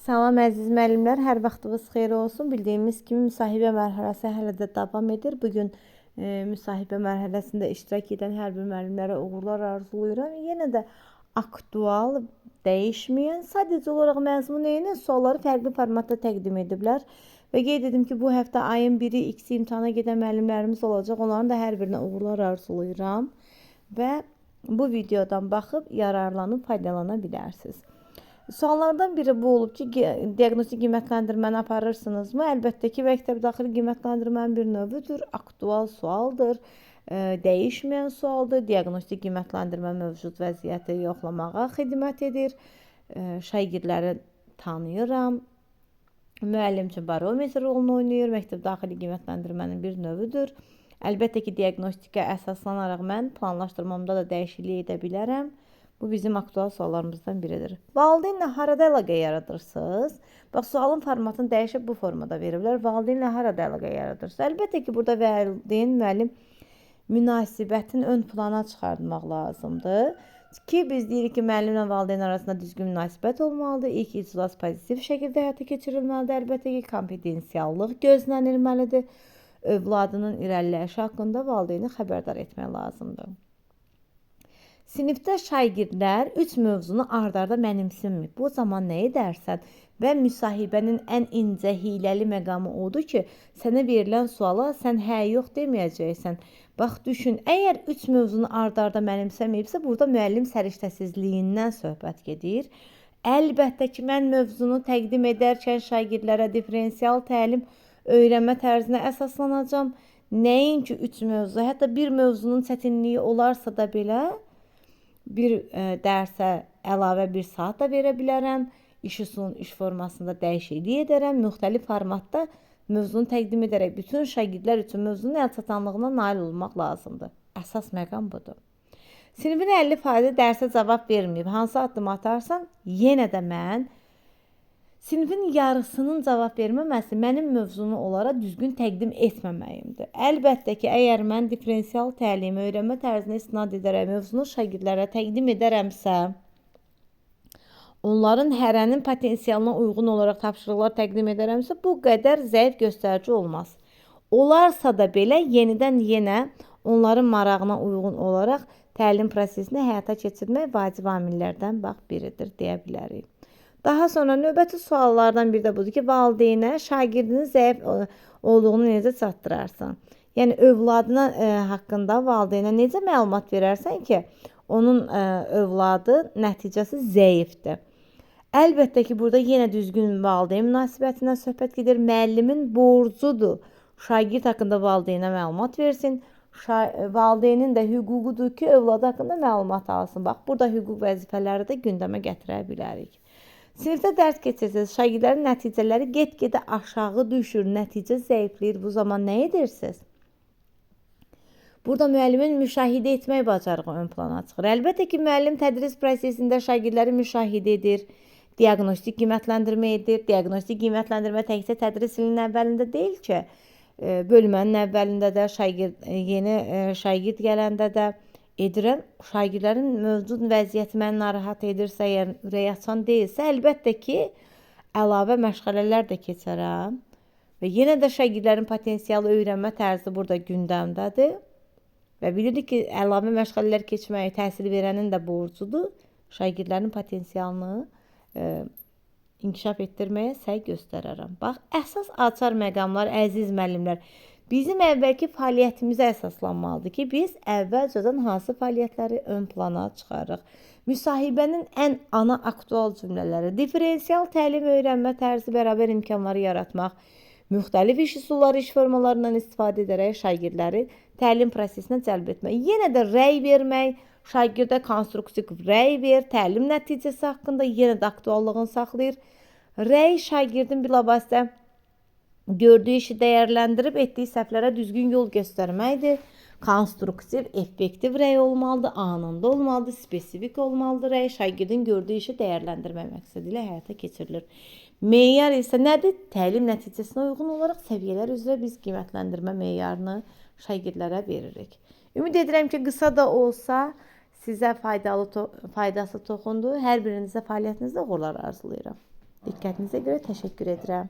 Salam əziz müəllimlər, hər vaxtınız xeyir olsun. Bildiyimiz kimi müsahibə mərhələsi hələ də davam edir. Bugün müsahibə mərhələsində iştirak edən hər bir müəllimlərə uğurlar arzulayıram. Yenə də aktual, dəyişməyən, sadəcə olaraq məzmun eyni sualları fərqli formatda təqdim ediblər. Və qeyd edim ki, bu həftə ayın 1-i X imtahana gedən müəllimlərimiz olacaq. Onların da hər birinə uğurlar arzulayıram. Və bu videodan baxıb yararlanıb faydalana bilərsiniz. Suallardan biri bu olub ki, diaqnostik qiymətləndirməni aparırsınızmı? Əlbəttə ki, məktəb daxili qiymətləndirmənin bir növüdür, aktual sualdır, dəyişməyən sualdır. Diaqnostik qiymətləndirmə mövcud vəziyyəti yoxlamağa xidmət edir. Şagirdləri tanıyıram. Müəllim üçün barometr rolunu oynayır. Məktəb daxili qiymətləndirmənin bir növüdür. Əlbəttə ki, diaqnostikə əsaslanaraq mən planlaşdırmamda da dəyişiklik edə bilərəm. Bu bizim aktual suallarımızdan biridir. Valideynlə harada əlaqə yaradırsınız? Bax, sualın formatını dəyişib bu formada veriblər. Valideynlə harada əlaqə yaradırsınız? Əlbəttə ki, burada valideyn, müəllim münasibətin ön plana çıxartmaq lazımdır. Ki, biz deyirik ki, müəllimlə valideyn arasında düzgün münasibət olmalıdır. İlk iclas pozitiv şəkildə həyata keçirilməlidir. Əlbəttə ki, konfidensiallıq gözlənilməlidir. Övladının irəliləyişi haqqında valideyni xəbərdar etmək lazımdır. Sinifdə şagirdlər 3 mövzunu ard-arda mənimsinmir. Bu zaman nə edərsən? Və müsahibənin ən incə hiləli məqamı odur ki, sənə verilən suala sən hə, yox deməyəcəksən. Bax, düşün, əgər 3 mövzunu ard-arda mənimsəməyibsə, burada müəllim səriştəsizliyindən söhbət gedir. Əlbəttə ki, mən mövzunu təqdim edərkən şagirdlərə diferensial təlim öyrənmə tərzinə əsaslanacam. Nəinki 3 mövzu, hətta bir mövzunun çətinliyi olarsa da belə, bir dərsə əlavə bir saat da verə bilərəm. İş üsulunun iş formasında dəyişiklik edərəm. Müxtəlif formatda mövzunu təqdim edərək bütün şagirdlər üçün mövzunun əlçatanlığına nail olmaq lazımdır. Əsas məqam budur. Sinifin 50% dərsə cavab verməyib. Hansı addım atarsan, yenə də mən sinifin yarısının cavab verməməsi mənim mövzunu onlara düzgün təqdim etməməyimdir. Əlbəttə ki, əgər mən diferensial təlimi öyrənmə tərzinə istinad edərək mövzunu şagirdlərə təqdim edərəmsə, onların hərənin potensialına uyğun olaraq tapşırıqlar təqdim edərəmsə, bu qədər zəif göstərici olmaz. Olarsa da belə yenidən yenə onların marağına uyğun olaraq təlim prosesini həyata keçirmək vacib amillərdən biridir deyə bilərik. Daha sonra növbəti suallardan biri də budur ki, valideynə şagirdinin zəif olduğunu necə çatdırarsan? Yəni, övladına haqqında valideynə necə məlumat verərsən ki, onun övladı nəticəsi zəifdir? Əlbəttə ki, burada yenə düzgün valideyn münasibətindən söhbət gedir. Müəllimin borcudur şagird haqqında valideynə məlumat versin. Valideynin də hüququdur ki, övladı haqqında məlumat alsın. Bax, burada hüquq vəzifələri də gündəmə gətirə bilərik. Sinifdə dərs keçirsiniz, şagirdlərin nəticələri get-gedə aşağı düşür, nəticə zəifləyir. Bu zaman nə edirsiniz? Burada müəllimin müşahidə etmək bacarığı ön plana çıxır. Əlbəttə ki, müəllim tədris prosesində şagirdləri müşahidə edir, diaqnostik qiymətləndirmə edir. Diaqnostik qiymətləndirmə təkcə tədris ilinin əvvəlində deyil ki, bölmənin əvvəlində də, yeni şagird gələndə də edirəm. Şagirdlərin mövcud vəziyyəti məni narahat edirsə, yəni ürək açan deyilsə, əlbəttə ki, əlavə məşğələlər də keçərəm. Və yenə də şagirdlərin potensialı öyrənmə tərzi burada gündəmdədir. Və bilirik ki, əlavə məşğələlər keçməyi təhsil verənin də borcudur. Şagirdlərin potensialını inkişaf etdirməyə səy göstərərəm. Bax, əsas açar məqamlar, əziz müəllimlər, bizim əvvəlki fəaliyyətimizə əsaslanmalıdır ki, biz əvvəlcədən hansı fəaliyyətləri ön plana çıxarırıq. Müsahibənin ən ana aktual cümlələri, diferensial təlim öyrənmə tərzi bərabər imkanları yaratmaq, müxtəlif iş üsulları, iş formalarından istifadə edərək şagirdləri təlim prosesinə cəlb etmək. Yenə də rəy vermək, şagirdə konstruktiv rəy ver, təlim nəticəsi haqqında yenə də aktuallığını saxlayır. Rəy şagirdin bilavasitə gördüyü işi dəyərləndirib etdiyi səhvlərə düzgün yol göstərməkdir. Konstruktiv, effektiv rəy olmalıdır, anında olmalıdır, spesifik olmalıdır. Rəy şagirdin gördüyü işi dəyərləndirmək məqsədi ilə həyata keçirilir. Meyar isə nədir? Təlim nəticəsinə uyğun olaraq səviyyələr üzrə biz qiymətləndirmə meyarını şagirdlərə veririk. Ümid edirəm ki, qısa da olsa sizə faydası toxundu. Hər birinizə fəaliyyətinizdə uğurlar arzulayıram. Diqqətinizə görə təşəkkür edirəm.